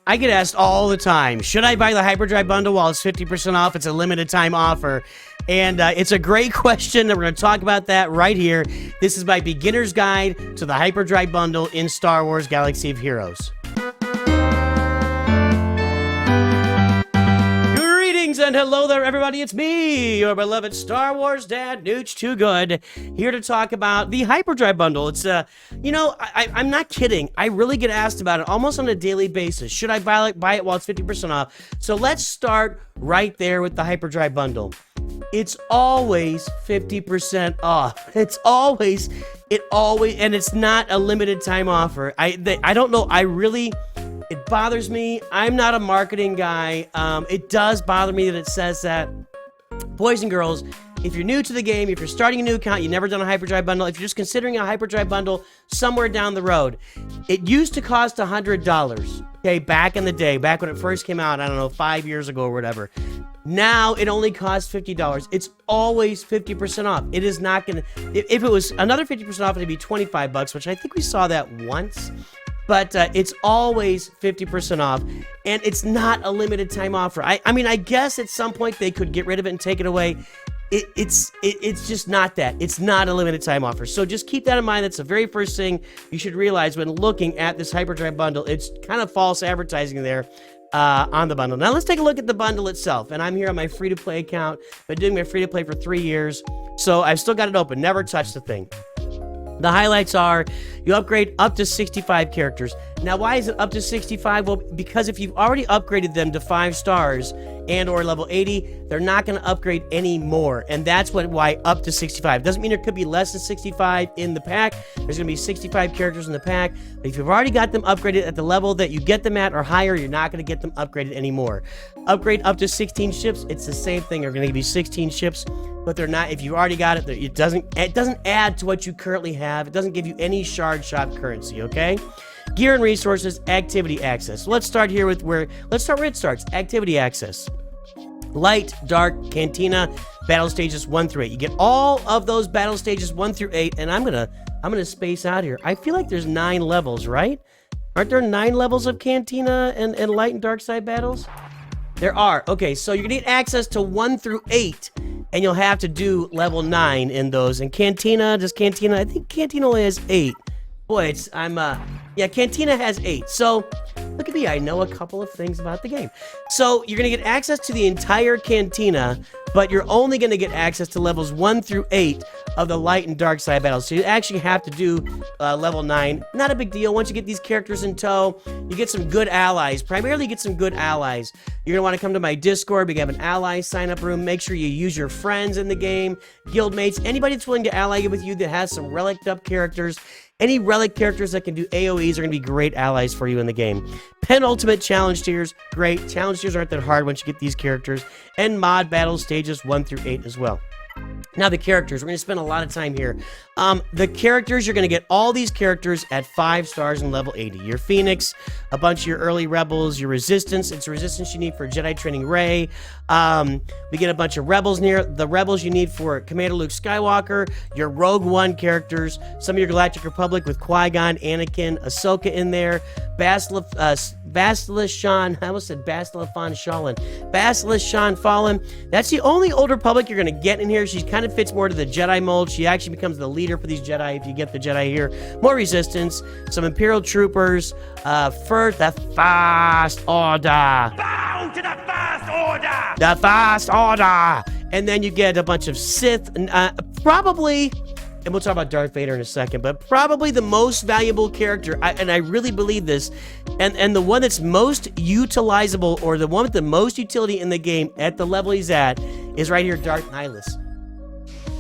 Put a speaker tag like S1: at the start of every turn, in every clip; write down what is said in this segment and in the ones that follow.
S1: I get asked all the time, should I buy the Hyperdrive bundle while it's 50% off? It's a limited time offer. And it's a great question, and we're going to talk about that right here. This is my beginner's guide to the Hyperdrive bundle in Star Wars Galaxy of Heroes. Greetings and hello there, everybody. It's me, your beloved Star Wars dad, Nooch Too Good, here to talk about the Hyperdrive bundle. It's, you know, I'm not kidding. I really get asked about it almost on a daily basis. Should I buy it while it's 50% off? So let's start right there with the Hyperdrive bundle. It's always 50% off. It's always, and it's not a limited time offer. I don't know. It bothers me. I'm not a marketing guy. It does bother me that it says that. Boys and girls, if you're new to the game, if you're starting a new account, you've never done a Hyperdrive bundle, if you're just considering a Hyperdrive bundle somewhere down the road, it used to cost $100, okay, back in the day, back when it first came out, I don't know, 5 years ago or whatever. Now it only costs $50. It's always 50% off. It is not going to, if it was another 50% off, it'd be $25, which I think we saw that once. But it's always 50% off, and it's not a limited time offer. I mean, I guess at some point they could get rid of it and take it away. It's just not that. It's not a limited time offer. So just keep that in mind. That's the very first thing you should realize when looking at this Hyperdrive bundle. It's kind of false advertising there on the bundle. Now let's take a look at the bundle itself. And I'm here on my free-to-play account. Been doing my free-to-play for 3 years, so I've still got it open. Never touched the thing. The highlights are, you upgrade up to 65 characters. Now, why is it up to 65? Well, because if you've already upgraded them to 5 stars and or level 80, they're not going to upgrade any more. And that's why up to 65. Doesn't mean there could be less than 65 in the pack. There's going to be 65 characters in the pack. But if you've already got them upgraded at the level that you get them at or higher, you're not going to get them upgraded anymore. Upgrade up to 16 ships. It's the same thing. They're going to give you 16 ships. But they're not, if you've already got it, it doesn't add to what you currently have. It doesn't give you any shard shop currency, okay? Gear and resources, activity access. So let's start here with where it starts. Activity access. Light, dark, cantina, battle stages 1 through 8. You get all of those battle stages 1 through 8, and I'm gonna space out here. I feel like there's 9 levels, right? Aren't there 9 levels of cantina and light and dark side battles? There are. Okay, so you're gonna get access to 1 through 8. And you'll have to do level 9 in those. And Cantina, I think Cantina only has 8. Boy, yeah, Cantina has 8. So, look at me, I know a couple of things about the game. So, you're going to get access to the entire Cantina, but you're only going to get access to levels 1 through 8 of the light and dark side battles. So, you actually have to do level 9. Not a big deal. Once you get these characters in tow, you get some good allies. Primarily, get some good allies. You're going to want to come to my Discord. We have an ally sign-up room. Make sure you use your friends in the game, guildmates, anybody that's willing to ally with you that has some relic up characters. Any relic characters that can do AoEs are going to be great allies for you in the game. Penultimate challenge tiers, great. Challenge tiers aren't that hard once you get these characters. And mod battle stages 1 through 8 as well. Now the characters, we're going to spend a lot of time here. The characters, you're going to get all these characters at 5 stars and level 80. Your Phoenix, a bunch of your early Rebels, your Resistance. It's a Resistance you need for Jedi Training Rey. We get a bunch of Rebels near. The Rebels you need for Commander Luke Skywalker. Your Rogue One characters. Some of your Galactic Republic with Qui-Gon, Anakin, Ahsoka in there. Bastila Shan, I almost said Bastilafon Shalin. Bastila Shan Fallen. That's the only Old Republic you're going to get in here. She kind of fits more to the Jedi mold. She actually becomes the leader for these Jedi if you get the Jedi here. More Resistance, some Imperial Troopers, for the Fast Order.
S2: Bow to the Fast Order!
S1: The Fast Order! And then you get a bunch of Sith, probably... And we'll talk about Darth Vader in a second, but probably the most valuable character, and I really believe this, and the one that's most utilizable, or the one with the most utility in the game at the level he's at, is right here, Darth Nihilus.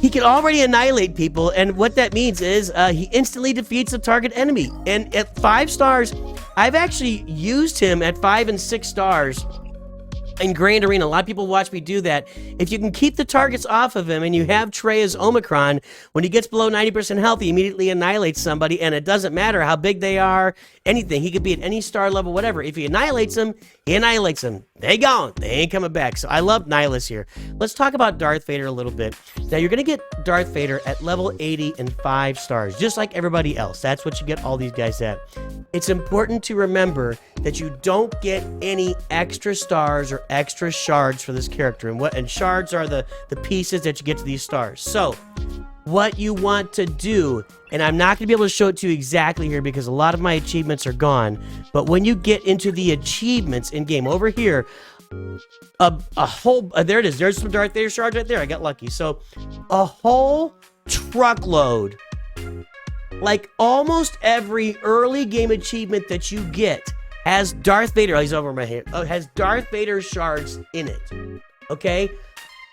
S1: He can already annihilate people, and what that means is he instantly defeats a target enemy. And at 5 stars, I've actually used him at 5 and 6 stars in Grand Arena, a lot of people watch me do that. If you can keep the targets off of him and you have Trey as Omicron, when he gets below 90% health, he immediately annihilates somebody, and it doesn't matter how big they are, anything. He could be at any star level, whatever. If he annihilates them, he annihilates them. They gone. They ain't coming back. So I love Nihilus here. Let's talk about Darth Vader a little bit. Now, you're going to get Darth Vader at level 80 and 5 stars, just like everybody else. That's what you get all these guys at. It's important to remember that you don't get any extra stars or extra shards for this character. And shards are the pieces that you get to these stars. So, what you want to do, and I'm not going to be able to show it to you exactly here because a lot of my achievements are gone, but when you get into the achievements in game over here, a whole, there it is, there's some Darth Vader shards right there, I got lucky. So, a whole truckload, like almost every early game achievement that you get has Darth Vader, oh, he's over my head, has Darth Vader shards in it, okay?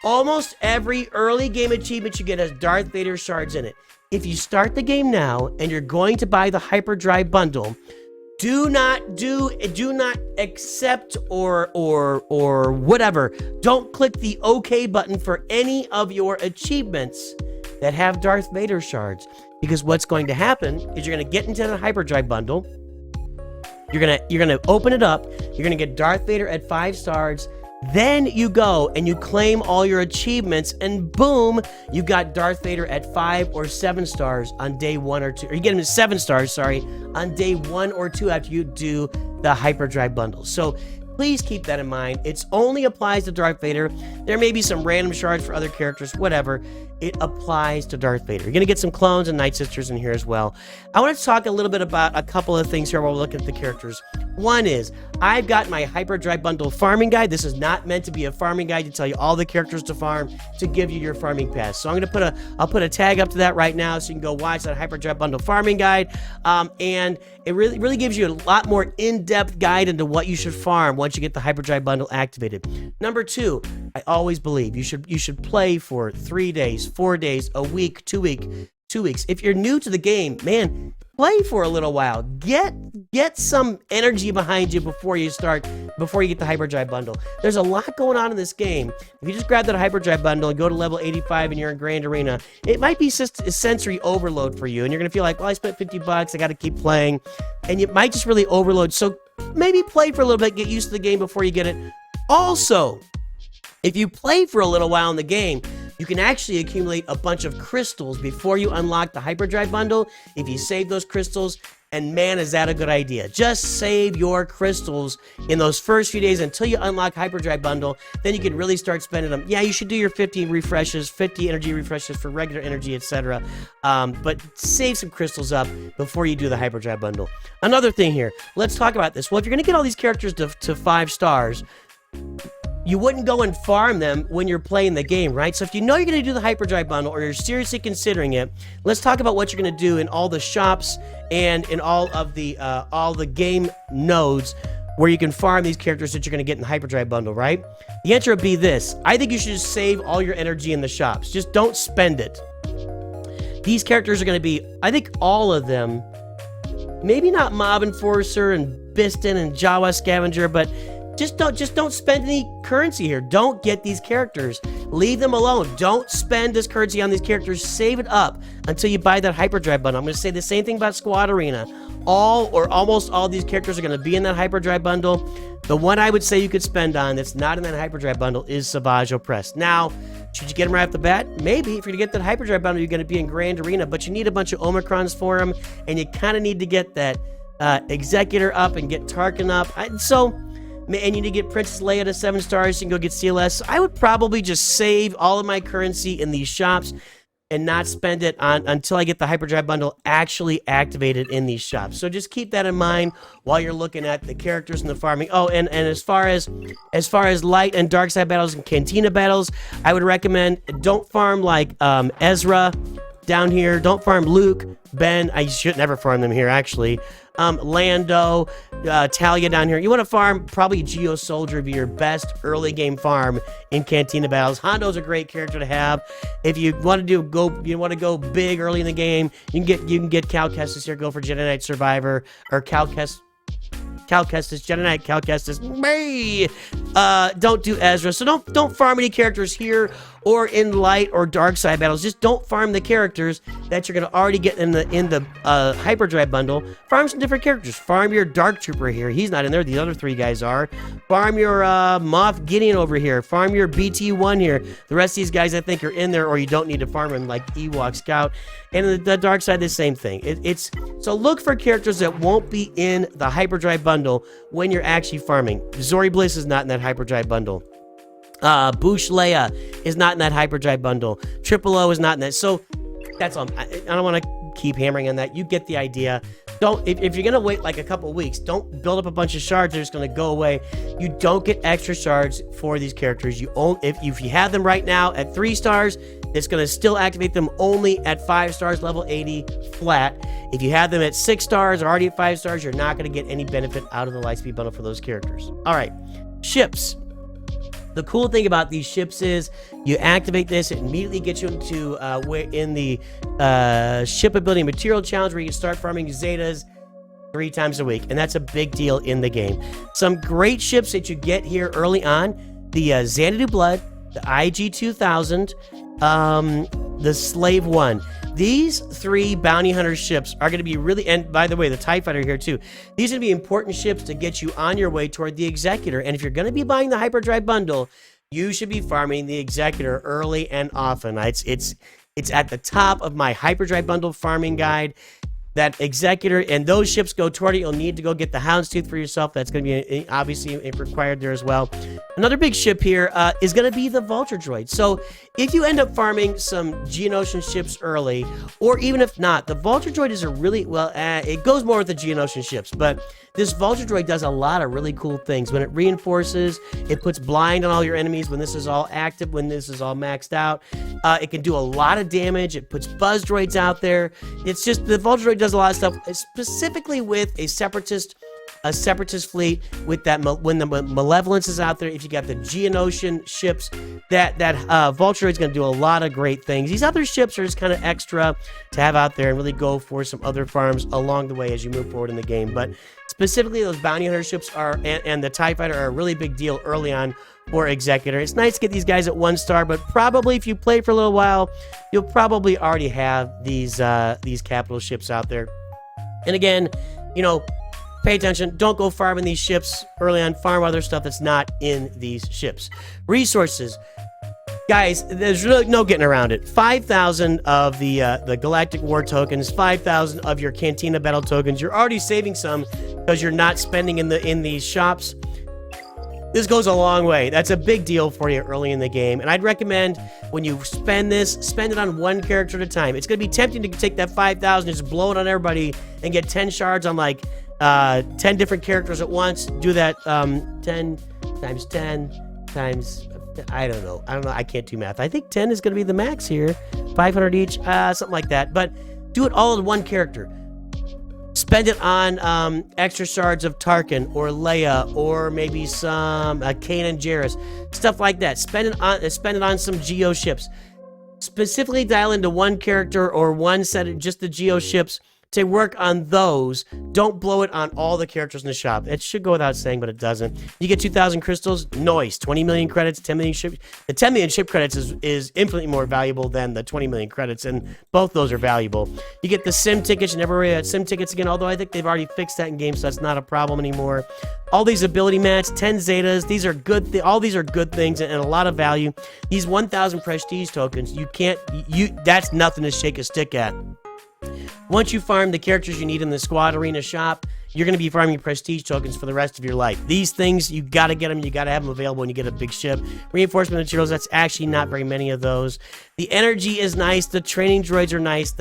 S1: Almost every early game achievement you get has Darth Vader shards in it. If you start the game now and you're going to buy the Hyperdrive bundle, do not accept or whatever. Don't click the OK button for any of your achievements that have Darth Vader shards, because what's going to happen is you're going to get into the Hyperdrive bundle. You're gonna open it up. You're gonna get Darth Vader at 5 stars. Then you go and you claim all your achievements, and boom, you got Darth Vader at 5 or 7 stars on day 1 or 2. Or you get him to 7 stars, sorry, on day 1 or 2 after you do the Hyperdrive bundle. So please keep that in mind. It only applies to Darth Vader. There may be some random shards for other characters, whatever. It applies to Darth Vader. You're going to get some clones and Night Sisters in here as well. I want to talk a little bit about a couple of things here while we're looking at the characters. One is, I've got my Hyperdrive bundle farming guide. This is not meant to be a farming guide to tell you all the characters to farm, to give you your farming pass. So I'm going to I'll put a tag up to that right now so you can go watch that Hyperdrive bundle farming guide. And it really gives you a lot more in-depth guide into what you should farm once you get the Hyperdrive bundle activated. Number 2, I always believe you should play for 3 days, 4 days, a week, 2 weeks. If you're new to the game, man, play for a little while. Get some energy behind you before you get the Hyperdrive bundle. There's a lot going on in this game. If you just grab that Hyperdrive bundle and go to level 85 and you're in Grand Arena, it might be sensory overload for you, and you're gonna feel like, well, I spent $50, I gotta keep playing, and you might just really overload. So maybe play for a little bit, get used to the game before you get it. Also, if you play for a little while in the game, you can actually accumulate a bunch of crystals before you unlock the Hyperdrive bundle. If you save those crystals, and man, is that a good idea. Just save your crystals in those first few days until you unlock Hyperdrive bundle. Then you can really start spending them. Yeah, you should do your 50 refreshes, 50 energy refreshes for regular energy, etc. But save some crystals up before you do the Hyperdrive bundle. Another thing here, let's talk about this. Well, if you're going to get all these characters to 5 stars, you wouldn't go and farm them when you're playing the game, right? So if you know you're going to do the Hyperdrive bundle, or you're seriously considering it, let's talk about what you're going to do in all the shops and in all the game nodes where you can farm these characters that you're going to get in the Hyperdrive bundle, right? The answer would be this. I think you should just save all your energy in the shops. Just don't spend it. These characters are going to be, I think all of them, maybe not Mob Enforcer and Biston and Jawa Scavenger, but just don't spend any currency here. Don't get these characters. Leave them alone. Don't spend this currency on these characters. Save it up until you buy that Hyperdrive bundle. I'm going to say the same thing about Squad Arena. All or almost all these characters are going to be in that Hyperdrive bundle. The one I would say you could spend on that's not in that Hyperdrive bundle is Savage Opress. Now, should you get them right off the bat? Maybe. If you're going to get that Hyperdrive bundle, you're going to be in Grand Arena, but you need a bunch of Omicrons for them, and you kind of need to get that Executor up and get Tarkin up. And you need to get Princess Leia to 7 stars, you can go get CLS. So I would probably just save all of my currency in these shops and not spend it on until I get the Hyperdrive bundle actually activated in these shops. So just keep that in mind while you're looking at the characters and the farming. Oh, and as far as light and dark side battles and Cantina battles, I would recommend don't farm like Ezra down here. Don't farm Luke, Ben. I should never farm them here, actually. Lando, Talia down here. You want to farm probably Geo Soldier be your best early game farm in Cantina battles. Hondo's a great character to have. If you want to go big early in the game, you can get Cal Kestis here. Go for Jedi Knight Survivor or Cal Kestis. Cal Kestis, Jedi Knight Cal Kestis, May. Don't do Ezra. So don't farm any characters here or in light or dark side battles. Just don't farm the characters that you're gonna already get in the Hyperdrive bundle. Farm some different characters. Farm your Dark Trooper here. He's not in there. The other 3 guys are. Farm your Moff Gideon over here. Farm your BT1 here. The rest of these guys I think are in there, or you don't need to farm them, like Ewok Scout. And the dark side, the same thing. So look for characters that won't be in the Hyperdrive bundle when you're actually farming. Zori Bliss is not in that Hyperdrive bundle. Boosh Leia is not in that Hyperdrive bundle. Triple O is not in that. So that's all. I don't want to keep hammering on that. You get the idea. If you're gonna wait like a couple weeks, don't build up a bunch of shards. They're just gonna go away. You don't get extra shards for these characters. If you have them right now at 3 stars, it's gonna still activate them only at 5 stars, level 80 flat. If you have them at 6 stars or already at 5 stars, you're not gonna get any benefit out of the Lightspeed bundle for those characters. All right, ships. The cool thing about these ships is you activate this, it immediately gets you into in the ship ability material challenge where you can start farming Zetas 3 times a week, and that's a big deal in the game. Some great ships that you get here early on: the Xanadu Blood, the IG-2000, the Slave 1. These 3 bounty hunter ships are going to be really, and by the way, the TIE Fighter here too. These are going to be important ships to get you on your way toward the Executor. And if you're going to be buying the Hyperdrive bundle, you should be farming the Executor early and often. It's at the top of my Hyperdrive bundle farming guide. That Executor, and those ships go toward it. You'll need to go get the Houndstooth for yourself. That's going to be obviously required there as well. Another big ship here is going to be the Vulture Droid. So if you end up farming some Geonosian ships early, or even if not, the Vulture Droid is a really, well, it goes more with the Geonosian ships, but this Vulture Droid does a lot of really cool things. When it reinforces, it puts blind on all your enemies when this is all active, when this is all maxed out. It can do a lot of damage. It puts Buzz Droids out there. It's just, the Vulture Droid does a lot of stuff, specifically with a separatist fleet, with that when the Malevolence is out there. If you got the Geonosian ships, that Vulture is going to do a lot of great things. These other ships are just kind of extra to have out there and really go for some other farms along the way as you move forward in the game. But specifically, those bounty hunter ships are and the TIE Fighter are a really big deal early on for Executor. It's nice to get these guys at 1 star, but probably if you play for a little while, you'll probably already have these capital ships out there. And again, pay attention. Don't go farming these ships early on. Farm other stuff that's not in these ships. Resources. Guys, there's really no getting around it. 5,000 of the Galactic War tokens, 5,000 of your Cantina Battle tokens. You're already saving some because you're not spending in these shops. This goes a long way. That's a big deal for you early in the game. And I'd recommend when you spend this, spend it on 1 character at a time. It's going to be tempting to take that 5,000 and just blow it on everybody and get 10 shards on like 10 different characters at once. Do that 10 times 10 times, I don't know. I can't do math. I think 10 is going to be the max here. 500 each, something like that. But do it all in 1 character. Spend it on extra shards of Tarkin or Leia, or maybe some Kanan Jarrus, stuff like that. Spend it on some Geo ships. Specifically dial into 1 character or 1 set of just the Geo ships to work on those. Don't blow it on all the characters in the shop. It should go without saying, but it doesn't. You get 2,000 crystals, nice. 20 million credits, 10 million ship. The 10 million ship credits is infinitely more valuable than the 20 million credits, and both those are valuable. You get the sim tickets. You never really had sim tickets again, although I think they've already fixed that in game, so that's not a problem anymore. All these ability mats, 10 Zetas, these are good. All these are good things and a lot of value. These 1,000 prestige tokens, that's nothing to shake a stick at. Once you farm the characters you need in the squad arena shop, you're going to be farming prestige tokens for the rest of your life. These things, you got to get them. You got to have them available when you get a big ship. Reinforcement materials, that's actually not very many of those. The energy is nice. The training droids are nice.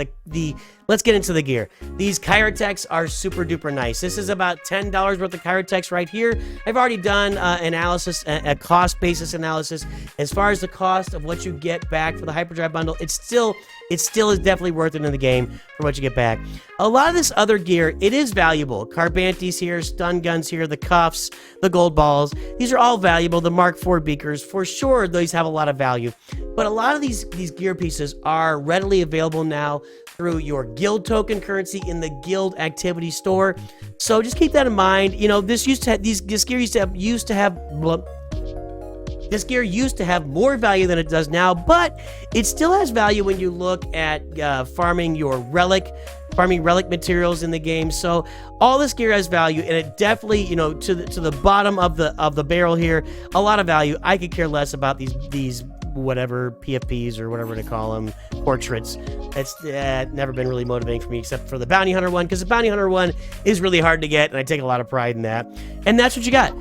S1: Let's get into the gear. These Chirotechs are super duper nice. This is about $10 worth of Chirotechs right here. I've already done analysis, a cost basis analysis. As far as the cost of what you get back for the Hyperdrive bundle, it still is definitely worth it in the game for what you get back. A lot of this other gear, it is valuable. Carbantis here, stun guns here, the cuffs, the gold balls. These are all valuable. The Mark IV beakers, for sure, these have a lot of value. But a lot of these gear pieces are readily available now through your guild token currency in the guild activity store. So just keep that in mind. You know, this gear used to have this gear used to have more value than it does now, but it still has value when you look at farming relic materials in the game. So all this gear has value, and it definitely, you know, to the bottom of the barrel here, a lot of value. I could care less about these whatever PFPs or whatever to call them, portraits. It's never been really motivating for me, except for the bounty hunter one, because the bounty hunter one is really hard to get, and I take a lot of pride in that. And that's what you got.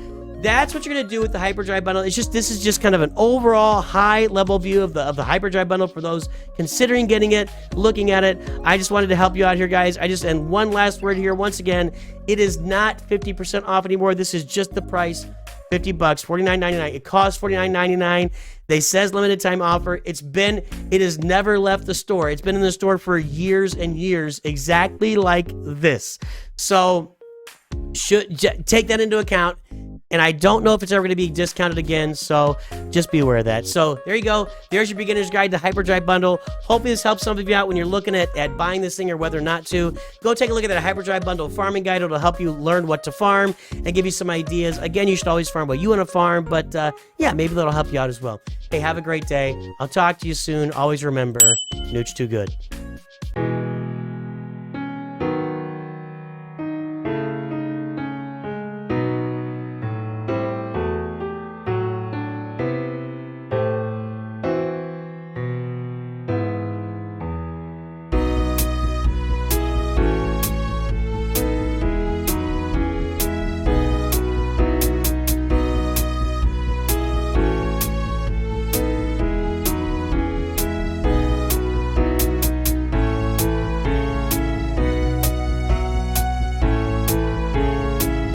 S1: That's what you're gonna do with the Hyperdrive bundle. This is just kind of an overall high-level view of the Hyperdrive bundle for those considering getting it, looking at it. I just wanted to help you out here, guys. And one last word here, once again, it is not 50% off anymore. This is just the price, $50, $49.99. It costs $49.99. They says limited time offer. It has never left the store. It's been in the store for years and years, exactly like this. So take that into account. And I don't know if it's ever going to be discounted again, so just be aware of that. So there you go. There's your beginner's guide to Hyperdrive bundle. Hopefully this helps some of you out when you're looking at buying this thing or whether or not to. Go take a look at that Hyperdrive bundle farming guide. It'll help you learn what to farm and give you some ideas. Again, you should always farm what you want to farm, but yeah, maybe that'll help you out as well. Hey, have a great day. I'll talk to you soon. Always remember, Nooch too good.